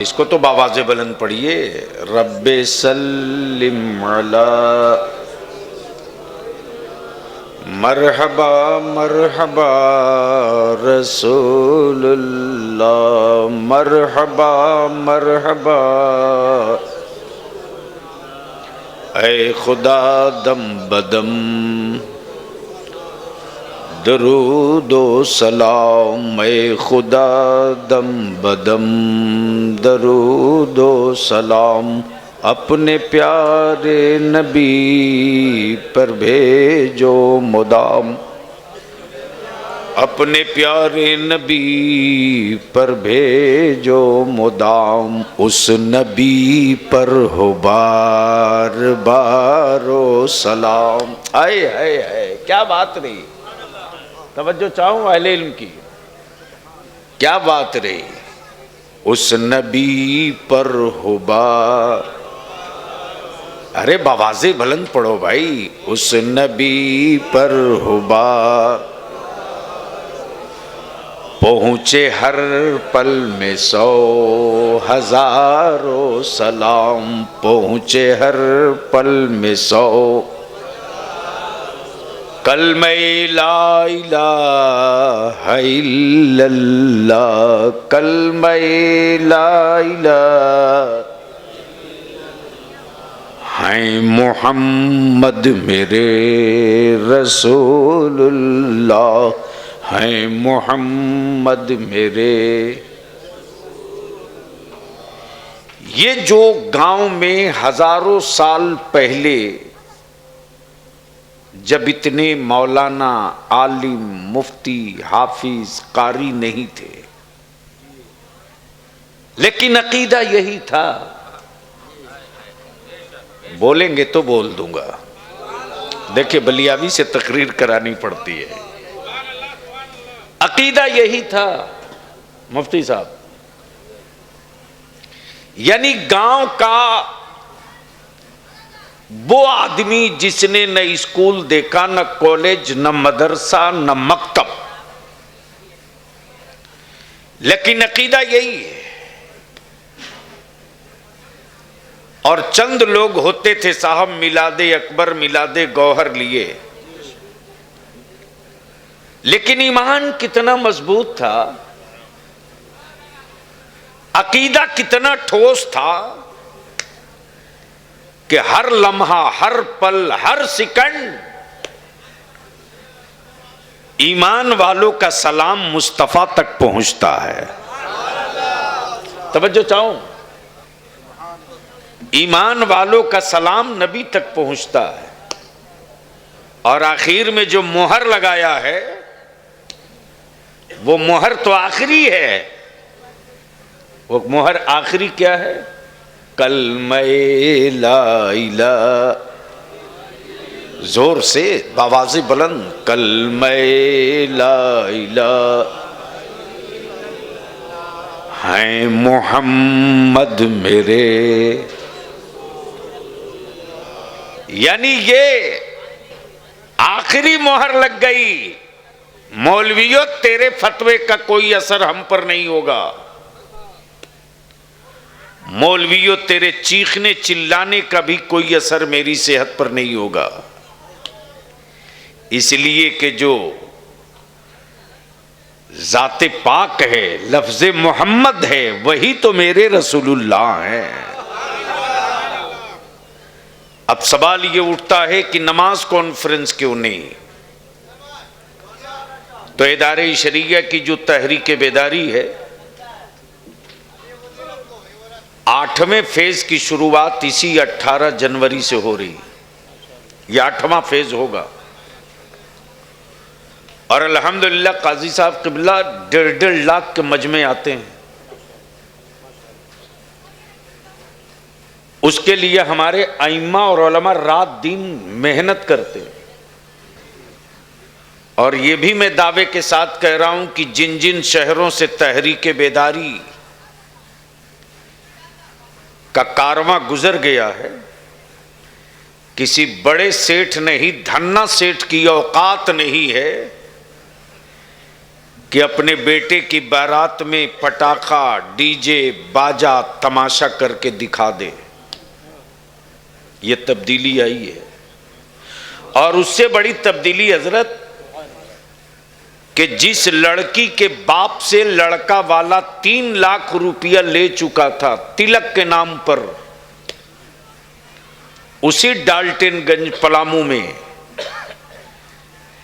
इसको तो बावाज़े बुलंद पढ़िए। रब्बे सल्लिम अला मरहबा मरहबा रसूलुल्लाह मरहबा मरहबा। ऐ खुदा दम बदम दरूदो सलाम। ऐ खुदा दम बदम दरूदो सलाम। अपने प्यारे नबी पर भेजो मुदाम। अपने प्यारे नबी पर भेजो मुदाम। उस नबी पर हो बार बारो सलाम। आए है क्या बात रही। तवज्जो चाहूं अहले इल्म की, क्या बात रही। उस नबी पर हो बार, अरे बवाज़े बुलंद पढ़ो भाई। उस नबी पर हो बार, पहुँचे हर पल में 100 हज़ारों सलाम। पहुँचे हर पल में 100 कलमे ला इलाहा इल्लल्लाह। कलमे ला इलाहा है मोहम्मद मेरे रसूलुल्लाह। है मोहम्मद मेरे। ये जो गांव में हजारों साल पहले जब इतने मौलाना, आलिम, मुफ्ती, हाफिज, कारी नहीं थे, लेकिन अकीदा यही था। बोलेंगे तो बोल दूंगा। देखिए बलियावी से तकरीर करानी पड़ती है। अकीदा यही था मुफ्ती साहब। यानी गांव का वो आदमी जिसने न स्कूल देखा, न कॉलेज, न मदरसा, न मकतब, लेकिन अकीदा यही है। और चंद लोग होते थे साहब मिलादे अकबर, मिलादे गौहर लिए, लेकिन ईमान कितना मजबूत था, अकीदा कितना ठोस था कि हर लम्हा, हर पल, हर सेकंड ईमान वालों का सलाम मुस्तफा तक पहुंचता है। तवज्जो चाहूं, ईमान वालों का सलाम नबी तक पहुंचता है। और आखिर में जो मोहर लगाया है, वो मोहर तो आखिरी है। वो मोहर आखिरी क्या है? कलमे ला इलाहा, जोर से बावाज़े बुलंद, कलमे ला इलाहा है मोहम्मद मेरे। यानी ये आखिरी मोहर लग गई। मौलवियों तेरे फतवे का कोई असर हम पर नहीं होगा। मौलवियों तेरे चीखने चिल्लाने का भी कोई असर मेरी सेहत पर नहीं होगा। इसलिए कि जो जाते पाक है, लफ्ज़े मोहम्मद है, वही तो मेरे रसूलुल्लाह हैं। अब सवाल ये उठता है कि नमाज कॉन्फ्रेंस क्यों नहीं? तो इदारे शरीया की जो तहरीक बेदारी है, 8वें फेज की शुरुआत इसी 18 जनवरी से हो रही। यह 8वां फेज होगा। और अल्हम्दुलिल्लाह काजी साहब क़िबला 1.5 लाख के मजमे आते हैं। उसके लिए हमारे आइम्मा और उलमा रात दिन मेहनत करते हैं। और ये भी मैं दावे के साथ कह रहा हूं कि जिन जिन शहरों से तहरीक बेदारी का कारवां गुजर गया है, किसी बड़े सेठ नहीं, धन्ना सेठ की औकात नहीं है कि अपने बेटे की बारात में पटाखा, डीजे, बाजा, तमाशा करके दिखा दे। ये तब्दीली आई है। और उससे बड़ी तब्दीली हजरत कि जिस लड़की के बाप से लड़का वाला 3 लाख रुपया ले चुका था तिलक के नाम पर, उसी डाल्टनगंज पलामू में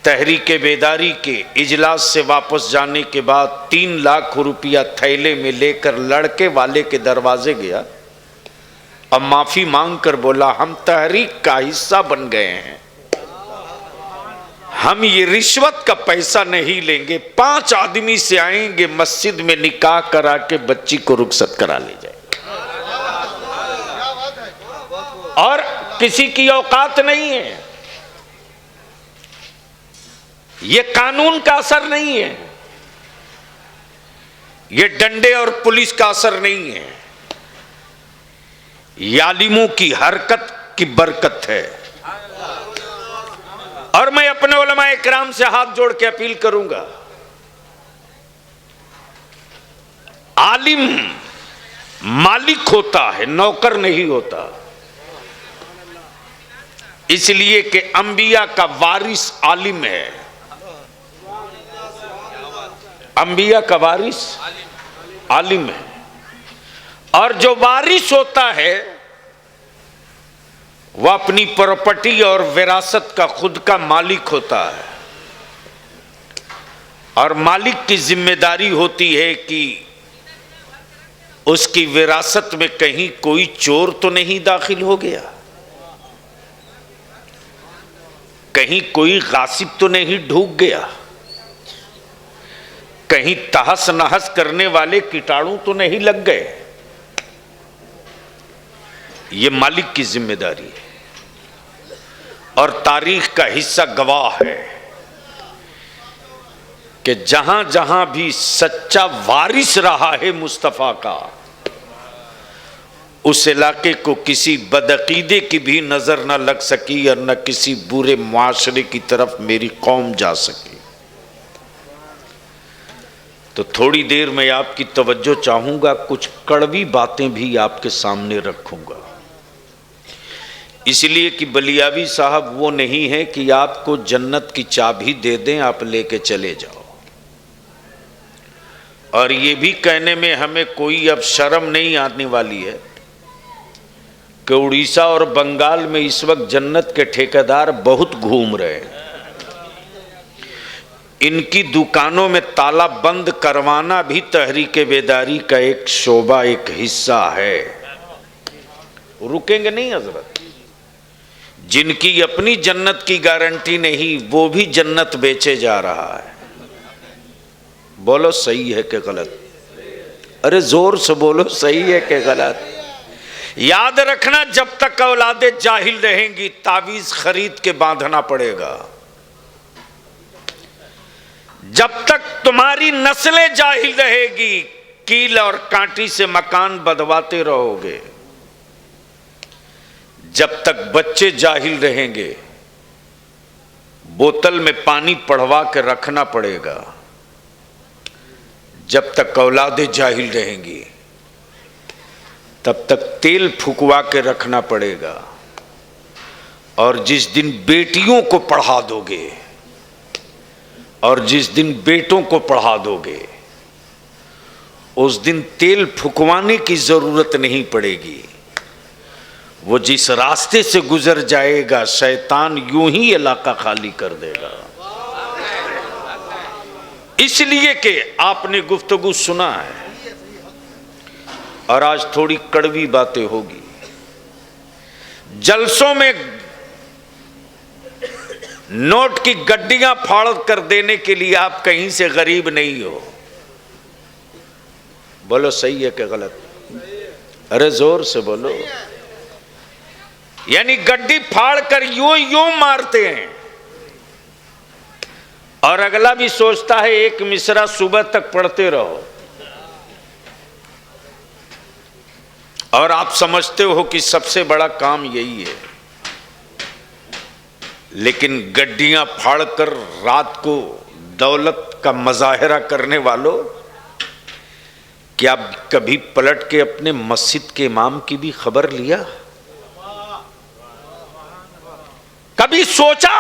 तहरीके बेदारी के इजलास से वापस जाने के बाद 3 लाख रुपया थैले में लेकर लड़के वाले के दरवाजे गया। अब माफी मांग कर बोला, हम तहरीक का हिस्सा बन गए हैं, हम ये रिश्वत का पैसा नहीं लेंगे। 5 आदमी से आएंगे, मस्जिद में निकाह करा के बच्ची को रुखसत करा ले जाए। और किसी की औकात नहीं है, ये कानून का असर नहीं है, ये डंडे और पुलिस का असर नहीं है, ये आलिमों की हरकत की बरकत है। और मैं अपने उलमा इकराम से हाथ जोड़ के अपील करूंगा, आलिम मालिक होता है, नौकर नहीं होता। इसलिए कि अंबिया का वारिस आलिम है, अंबिया का वारिस आलिम है। और जो वारिस होता है वह अपनी प्रॉपर्टी और विरासत का खुद का मालिक होता है। और मालिक की जिम्मेदारी होती है कि उसकी विरासत में कहीं कोई चोर तो नहीं दाखिल हो गया, कहीं कोई गासिब तो नहीं ढूक गया, कहीं तहस नहस करने वाले कीटाणु तो नहीं लग गए। ये मालिक की जिम्मेदारी है। और तारीख का हिस्सा गवाह है कि जहां जहां भी सच्चा वारिस रहा है मुस्तफा का, उस इलाके को किसी बदअकीदे की भी नजर न लग सकी और न किसी बुरे मुआशरे की तरफ मेरी कौम जा सकी। तो थोड़ी देर में आपकी तवज्जो चाहूंगा, कुछ कड़वी बातें भी आपके सामने रखूंगा। इसलिए कि बलियावी साहब वो नहीं है कि आपको जन्नत की चाबी दे दें, आप लेके चले जाओ। और ये भी कहने में हमें कोई अब शर्म नहीं आने वाली है कि उड़ीसा और बंगाल में इस वक्त जन्नत के ठेकेदार बहुत घूम रहे हैं। इनकी दुकानों में ताला बंद करवाना भी तहरीके बेदारी का एक शोबा, एक हिस्सा है। रुकेंगे नहीं हजरत। जिनकी अपनी जन्नत की गारंटी नहीं, वो भी जन्नत बेचे जा रहा है। बोलो सही है कि गलत? अरे जोर से बोलो, सही है कि गलत? याद रखना, जब तक औलादे जाहिल रहेंगी तावीज खरीद के बांधना पड़ेगा। जब तक तुम्हारी नस्लें जाहिल रहेगी कील और कांटी से मकान बदवाते रहोगे। जब तक बच्चे जाहिल रहेंगे बोतल में पानी पड़वा के रखना पड़ेगा। जब तक औलादे जाहिल रहेंगी तब तक तेल फुकवा के रखना पड़ेगा। और जिस दिन बेटियों को पढ़ा दोगे और जिस दिन बेटों को पढ़ा दोगे, उस दिन तेल फुकवाने की जरूरत नहीं पड़ेगी। वो जिस रास्ते से गुजर जाएगा शैतान यूं ही इलाका खाली कर देगा। इसलिए कि आपने गुफ्तगू सुना है और आज थोड़ी कड़वी बातें होगी। जलसों में नोट की गड्डियां फाड़ कर देने के लिए आप कहीं से गरीब नहीं हो। बोलो सही है कि गलत? अरे जोर से बोलो। यानी गड्डी फाड़ कर यूं यूं मारते हैं और अगला भी सोचता है एक मिसरा सुबह तक पढ़ते रहो। और आप समझते हो कि सबसे बड़ा काम यही है। लेकिन गड्डियां फाड़कर रात को दौलत का मजाहिरा करने वालों, क्या कभी पलट के अपने मस्जिद के इमाम की भी खबर लिया? कभी सोचा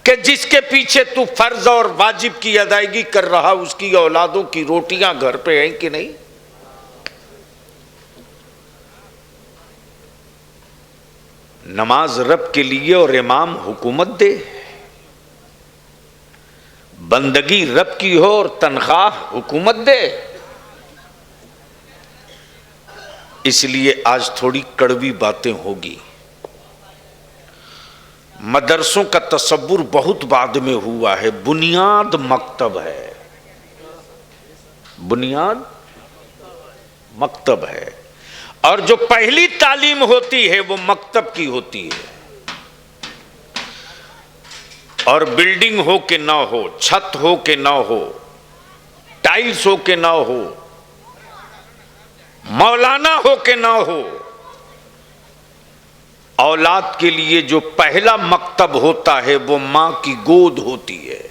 कि जिसके पीछे तू फर्ज और वाजिब की अदायगी कर रहा उसकी औलादों की रोटियां घर पे हैं कि नहीं? नमाज रब के लिए और इमाम हुकूमत दे, बंदगी रब की हो और तनख्वाह हुकूमत दे। इसलिए आज थोड़ी कड़वी बातें होगी। मदरसों का तसव्वुर बहुत बाद में हुआ है, बुनियाद मकतब है, बुनियाद मकतब है। और जो पहली तालीम होती है वो मकतब की होती है। और बिल्डिंग हो के ना हो, छत हो के ना हो, टाइल्स हो के ना हो, मौलाना हो के ना हो, औलाद के लिए जो पहला मकतब होता है वो मां की गोद होती है।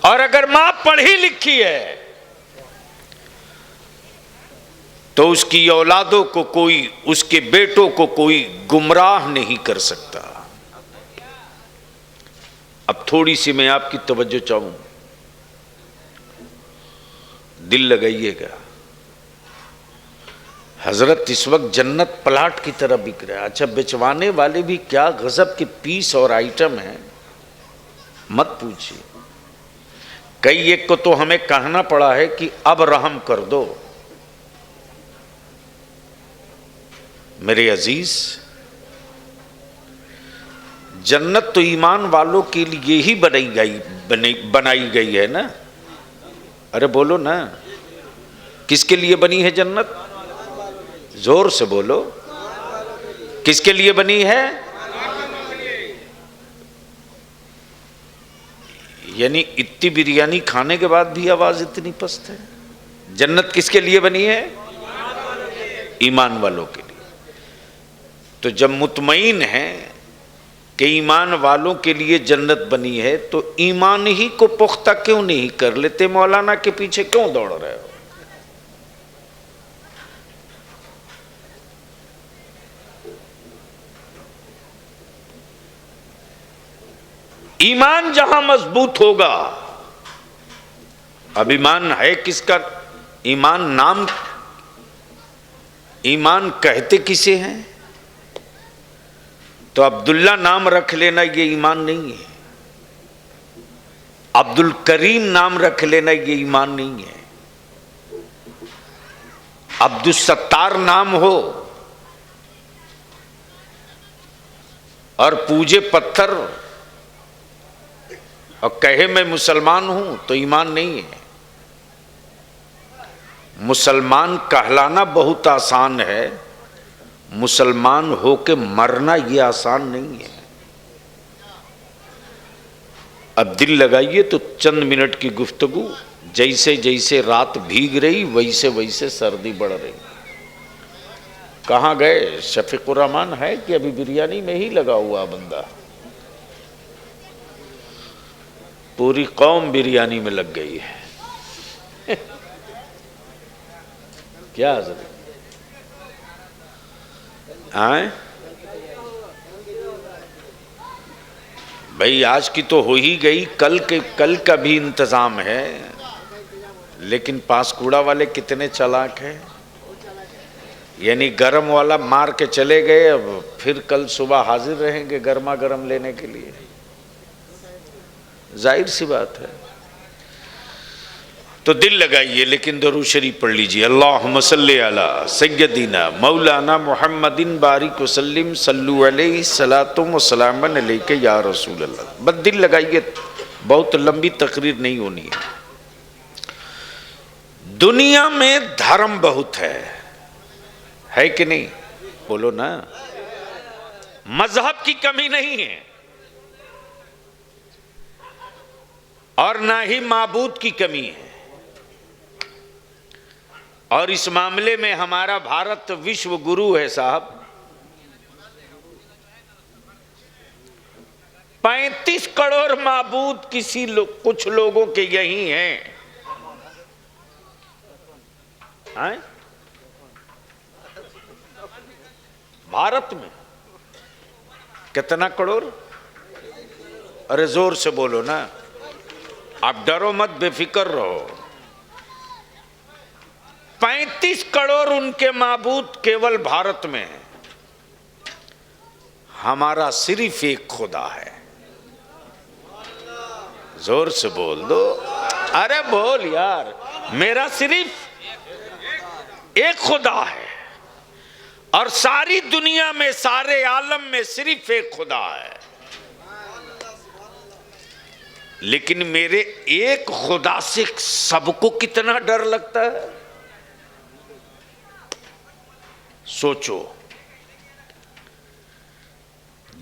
और अगर मां पढ़ी लिखी है तो उसकी औलादों को कोई, उसके बेटों को कोई गुमराह नहीं कर सकता। अब थोड़ी सी मैं आपकी तवज्जो चाहूं, दिल लगाइएगा। हजरत इस वक्त जन्नत प्लाट की तरह बिक रहा है। अच्छा, बेचवाने वाले भी क्या गजब के पीस और आइटम हैं, मत पूछिए। कई एक को तो हमें कहना पड़ा है कि अब रहम कर दो। मेरे अजीज, जन्नत तो ईमान वालों के लिए ही बनाई गई है ना। अरे बोलो ना, किसके लिए बनी है जन्नत? जोर से बोलो, किसके लिए बनी है? यानी इतनी बिरयानी खाने के बाद भी आवाज इतनी पस्त है। जन्नत किसके लिए बनी है? ईमान वालों के लिए। तो जब मुतमईन है कि ईमान वालों के लिए जन्नत बनी है, तो ईमान ही को पुख्ता क्यों नहीं कर लेते? मौलाना के पीछे क्यों दौड़ रहे हो? ईमान जहां मजबूत होगा, अब ईमान है किसका? ईमान नाम, ईमान कहते किसे हैं? तो अब्दुल्ला नाम रख लेना ये ईमान नहीं है। अब्दुल करीम नाम रख लेना ये ईमान नहीं है। अब्दुल सत्तार नाम हो और पूजे पत्थर और कहे मैं मुसलमान हूं तो ईमान नहीं है। मुसलमान कहलाना बहुत आसान है, मुसलमान होके मरना ये आसान नहीं है। अब दिल लगाइए तो चंद मिनट की गुफ्तगू, जैसे जैसे रात भीग रही वैसे वैसे सर्दी बढ़ रही। कहाँ गए शफीकुर रहमान? है कि अभी बिरयानी में ही लगा हुआ बंदा? पूरी कौम बिरयानी में लग गई है। क्या हजरत आए भाई? आज की तो हो ही गई, कल का भी इंतजाम है। लेकिन पांसकुड़ा वाले कितने चालाक हैं, यानी गरम वाला मार के चले गए, अब फिर कल सुबह हाजिर रहेंगे गर्मा गर्म लेने के लिए। जाहिर सी बात है। तो दिल लगाइए, लेकिन दरूद शरीफ पढ़ लीजिए। अल्लाहुम्मा सल्ली अला सय्यदिना मौलाना मुहम्मदिन बारिक वसल्लिम सल्लु अलैहि सलातुम व सलामन अलैका या रसूल अल्लाह। बस दिल लगाइए, बहुत लंबी तकरीर नहीं होनी है। दुनिया में धर्म बहुत है कि नहीं? बोलो ना। मजहब की कमी नहीं है और ना ही माबूद की कमी है। और इस मामले में हमारा भारत विश्व गुरु है साहब। 35 करोड़ माबूद कुछ लोगों के यही हैं। भारत में कितना करोड़? अरे जोर से बोलो ना, आप डरो मत, बेफिक्र रहो। 35 करोड़ उनके माबूद केवल भारत में है। हमारा सिर्फ एक खुदा है। जोर से बोल दो, अरे बोल यार, मेरा सिर्फ एक खुदा है और सारी दुनिया में, सारे आलम में सिर्फ एक खुदा है। लेकिन मेरे एक खुदा से सबको कितना डर लगता है, सोचो।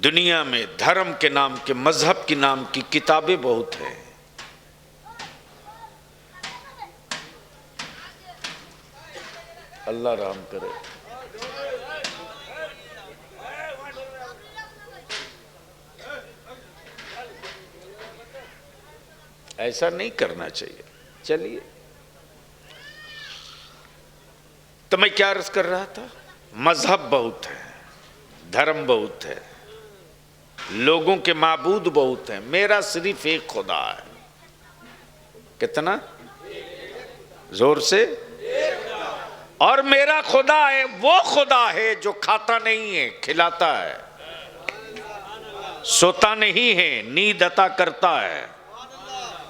दुनिया में धर्म के नाम के, मजहब के नाम की किताबें बहुत हैं। अल्लाह रहम करे। ऐसा नहीं करना चाहिए। चलिए, तो मैं क्या अर्ज कर रहा था? मजहब बहुत है, धर्म बहुत है, लोगों के माबूद बहुत हैं, मेरा सिर्फ एक खुदा है। कितना? जोर से। और मेरा खुदा है, वो खुदा है जो खाता नहीं है, खिलाता है, सोता नहीं है, नींद अता करता है,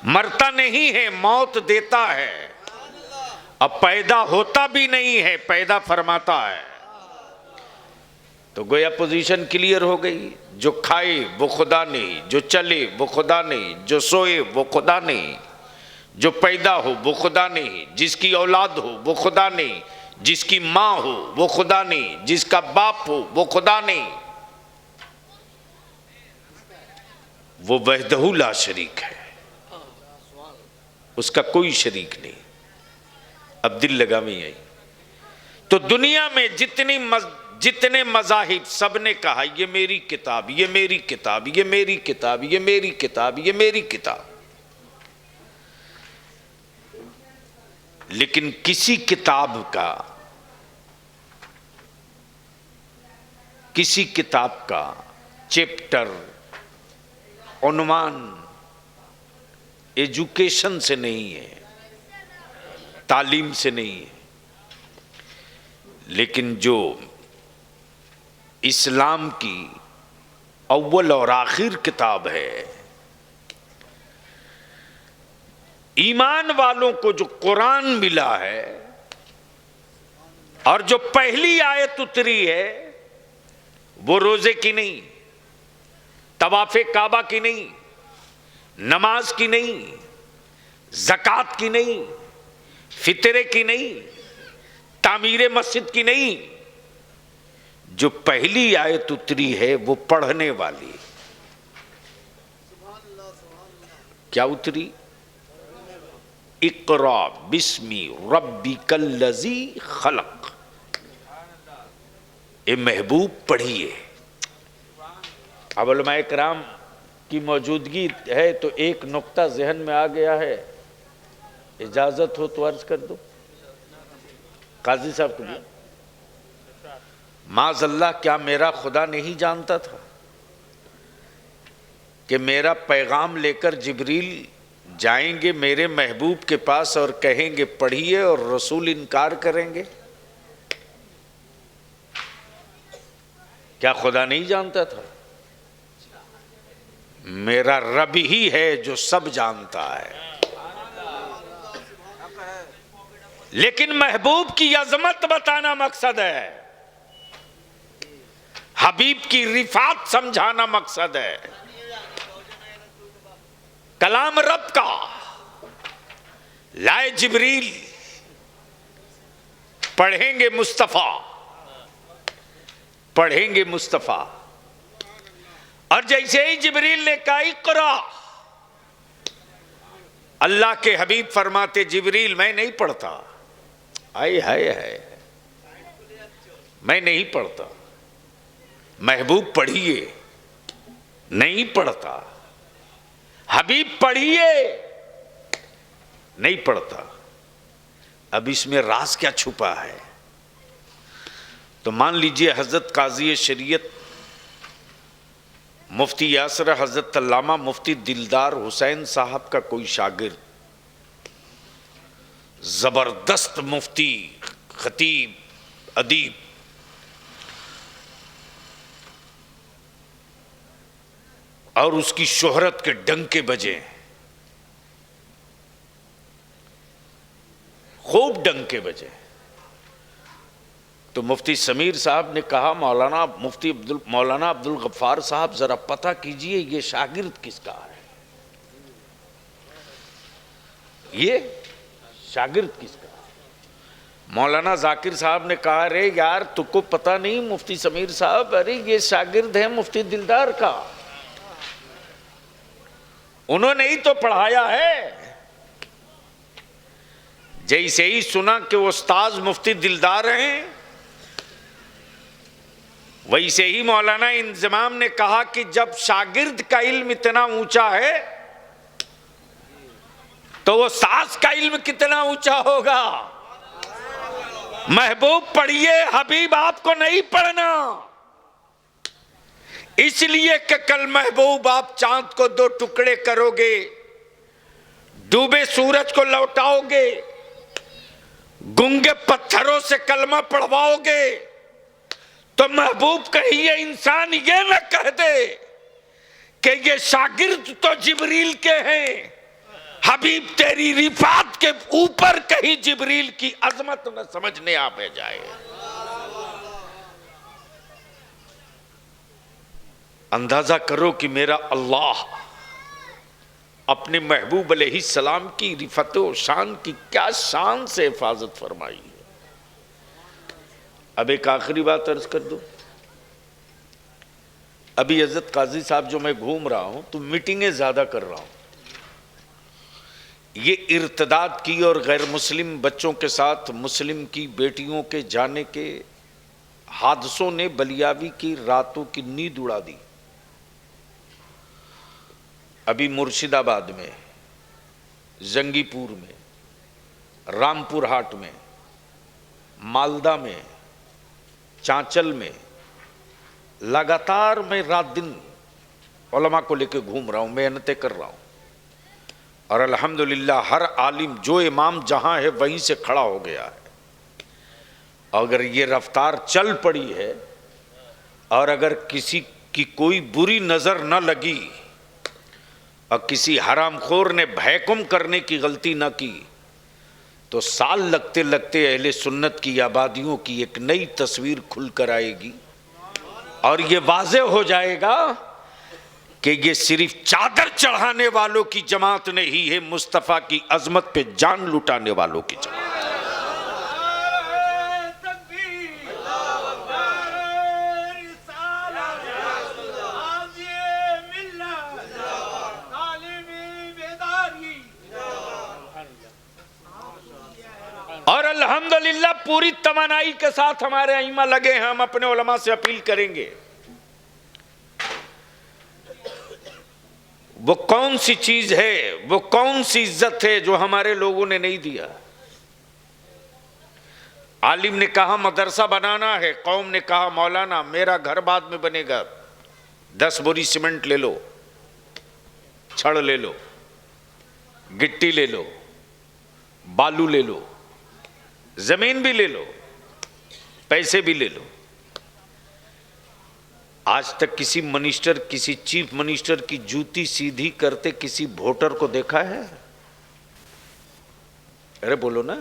मरता नहीं है, मौत देता है, अब पैदा होता भी नहीं है, पैदा फरमाता है। तो गोया पोजीशन क्लियर हो गई। जो खाए वो खुदा नहीं, जो चले वो खुदा नहीं, जो सोए वो खुदा नहीं, जो पैदा हो वो खुदा नहीं, जिसकी औलाद हो वो खुदा नहीं, जिसकी माँ हो वो खुदा नहीं, जिसका बाप हो वो खुदा नहीं। वो वहदहू ला शरीक है, उसका कोई शरीक नहीं। अब दिल लगा में आई। तो दुनिया में जितने मज़ाहिब, सबने कहा ये मेरी किताब, ये मेरी किताब, ये मेरी किताब, ये मेरी किताब, ये मेरी किताब। लेकिन किसी किताब का चैप्टर, उन्वान एजुकेशन से नहीं है, तालीम से नहीं है। लेकिन जो इस्लाम की अव्वल और आखिर किताब है, ईमान वालों को जो कुरान मिला है, और जो पहली आयत उतरी है, वो रोजे की नहीं, तवाफे काबा की नहीं, नमाज की नहीं, ज़कात की नहीं, फितरे की नहीं, तामीरे मस्जिद की नहीं। जो पहली आयत उतरी है वो पढ़ने वाली। क्या उतरी? इक़रा बिस्मी रब्बिकल्लज़ी खलक। ए महबूब पढ़िए। अब उलमाए किराम की मौजूदगी है तो एक नुक्ता जहन में आ गया है, इजाजत हो तो अर्ज कर दो। काजी साहब को बोलो। माज़अल्लाह, क्या मेरा खुदा नहीं जानता था कि मेरा पैगाम लेकर जिब्रील जाएंगे मेरे महबूब के पास और कहेंगे पढ़िए, और रसूल इनकार करेंगे? क्या खुदा नहीं जानता था? मेरा रब ही है जो सब जानता है। लेकिन महबूब की अजमत बताना मकसद है, हबीब की रिफात समझाना मकसद है। कलाम रब का लाए जिब्रील, पढ़ेंगे मुस्तफा, पढ़ेंगे मुस्तफा। और जैसे ही जिब्रील ने कहा इक़रा, अल्लाह के हबीब फरमाते जिब्रील मैं नहीं पढ़ता। आए हाय हाय, मैं नहीं पढ़ता। महबूब पढ़िए। नहीं पढ़ता। हबीब पढ़िए, नहीं पढ़ता। अब इसमें राज क्या छुपा है? तो मान लीजिए हजरत काजी शरीयत मुफ्ती यासर हजरत अल्लामा मुफ्ती दिलदार हुसैन साहब का कोई शागिर्द, जबरदस्त मुफ्ती, खतीब, अदीब, और उसकी शोहरत के डंके बजे, खूब डंके बजे। तो मुफ्ती समीर साहब ने कहा, मौलाना अब्दुल गफ्फार साहब जरा पता कीजिए ये शागिर्द किसका है, ये शागिर्द किसका है। मौलाना जाकिर साहब ने कहा, अरे यार तुमको पता नहीं मुफ्ती समीर साहब, अरे ये शागिर्द है मुफ्ती दिलदार का, उन्होंने ही तो पढ़ाया है। जैसे ही सुना कि वो उस्ताद मुफ्ती दिलदार हैं, वैसे ही मौलाना इंजमाम ने कहा कि जब शागिर्द का इल्म इतना ऊंचा है तो वो सास का इल्म कितना ऊंचा होगा। महबूब पढ़िए, हबीब आपको नहीं पढ़ना, इसलिए कि कल महबूब आप चांद को दो टुकड़े करोगे, डूबे सूरज को लौटाओगे, गुंगे पत्थरों से कलमा पढ़वाओगे, तो महबूब कहीं ये इंसान ये न कह दे कि ये शागिर्द तो जिब्रील के हैं, हबीब तेरी रिफात के ऊपर कहीं जिब्रील की अजमत न समझने आ जाए। अंदाजा करो कि मेरा अल्लाह अपने महबूब अलैहिस्सलाम की रिफत व शान की क्या शान से हिफाजत फरमाई है। अब एक आखिरी बात अर्ज कर दूं। अभी हजरत काजी साहब जो मैं घूम रहा हूं तो मीटिंगें ज्यादा कर रहा हूं। ये इर्तदाद की और गैर मुस्लिम बच्चों के साथ मुस्लिम की बेटियों के जाने के हादसों ने बलियावी की रातों की नींद उड़ा दी। अभी मुर्शिदाबाद में, जंगीपुर में, रामपुर हाट में, मालदा में, चांचल में लगातार मैं रात दिन उलमा को लेकर घूम रहा हूं, मेहनतें कर रहा हूं, और अल्हम्दुलिल्लाह हर आलिम जो इमाम जहां है वहीं से खड़ा हो गया है। अगर ये रफ्तार चल पड़ी है और अगर किसी की कोई बुरी नजर न लगी और किसी हरामखोर ने भयकुम करने की गलती न की तो साल लगते लगते अहले सुन्नत की आबादियों की एक नई तस्वीर खुल कर आएगी और ये वाज़े हो जाएगा कि ये सिर्फ चादर चढ़ाने वालों की जमात नहीं है, मुस्तफ़ा की अजमत पे जान लुटाने वालों की जमात। और अल्हम्दुलिल्लाह पूरी तमन्नाई के साथ हमारे अइम्मा लगे हैं। हम अपने उलमा से अपील करेंगे, वो कौन सी चीज है, वो कौन सी इज्जत है जो हमारे लोगों ने नहीं दिया। आलिम ने कहा मदरसा बनाना है, कौम ने कहा मौलाना मेरा घर बाद में बनेगा, 10 बोरी सीमेंट ले लो, छड़ ले लो, गिट्टी ले लो, बालू ले लो, जमीन भी ले लो, पैसे भी ले लो। आज तक किसी मिनिस्टर, किसी चीफ मिनिस्टर की जूती सीधी करते किसी वोटर को देखा है? अरे बोलो ना।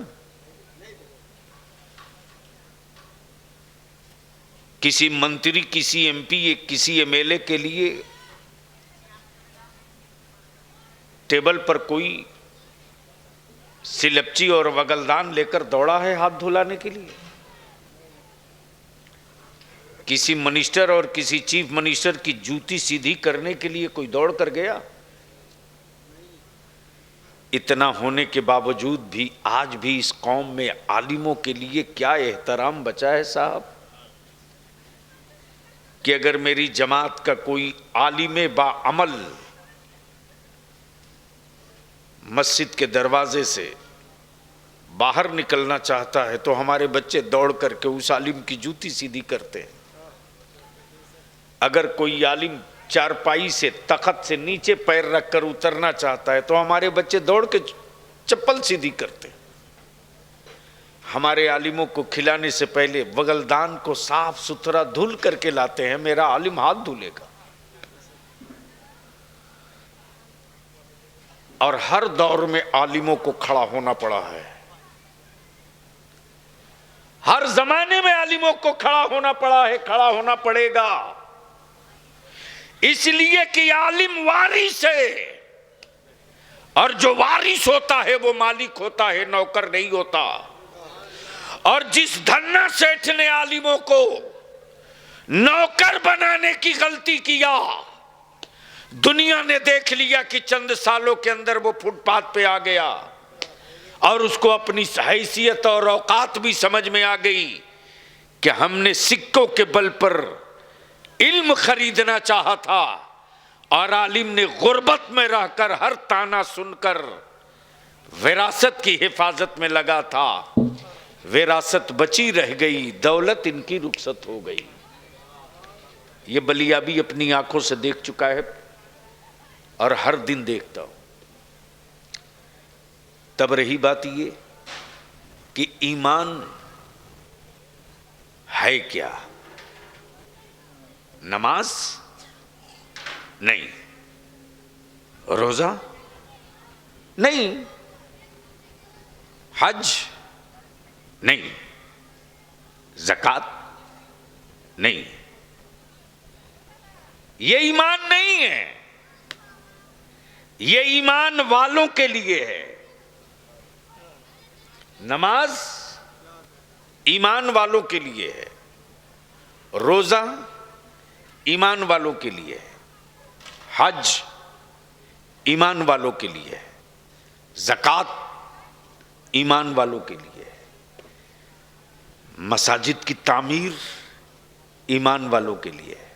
किसी मंत्री, किसी एमपी, किसी एमएलए के लिए टेबल पर कोई सिलपची और वगलदान लेकर दौड़ा है हाथ धुलाने के लिए? किसी मिनिस्टर और किसी चीफ मिनिस्टर की जूती सीधी करने के लिए कोई दौड़ कर गया? इतना होने के बावजूद भी आज भी इस कौम में आलिमों के लिए क्या एहतराम बचा है साहब? कि अगर मेरी जमात का कोई आलिम बाअमल मस्जिद के दरवाजे से बाहर निकलना चाहता है तो हमारे बच्चे दौड़ करके उस आलिम की जूती सीधी करते हैं। अगर कोई आलिम चारपाई से तख्त से नीचे पैर रखकर उतरना चाहता है तो हमारे बच्चे दौड़ के चप्पल सीधी करते हैं। हमारे आलिमों को खिलाने से पहले बगलदान को साफ सुथरा धुल करके लाते हैं, मेरा आलिम हाथ धुलेगा। और हर दौर में आलिमों को खड़ा होना पड़ा है, हर जमाने में आलिमों को खड़ा होना पड़ा है, खड़ा होना पड़ेगा। इसलिए कि आलिम वारिस है, और जो वारिस होता है वो मालिक होता है, नौकर नहीं होता। और जिस धन्ना सेठ ने आलिमों को नौकर बनाने की गलती किया, दुनिया ने देख लिया कि चंद सालों के अंदर वो फुटपाथ पे आ गया और उसको अपनी हैसियत और औकात भी समझ में आ गई कि हमने सिक्कों के बल पर इल्म खरीदना चाहा था और आलिम ने गुर्बत में रहकर हर ताना सुनकर विरासत की हिफाजत में लगा था। विरासत बची रह गई, दौलत इनकी रुखसत हो गई। ये बलिया भी अपनी आंखों से देख चुका है और हर दिन देखता हूं। तब रही बात ये कि ईमान है क्या? नमाज नहीं, रोजा नहीं, हज नहीं, ज़कात नहीं। ये ईमान नहीं है, ये ईमान वालों के लिए है। नमाज ईमान वालों के लिए है, रोजा ईमान वालों के लिए है, हज ईमान वालों के लिए है, ज़कात ईमान वालों के लिए है, मसाजिद की तामीर ईमान वालों के लिए है।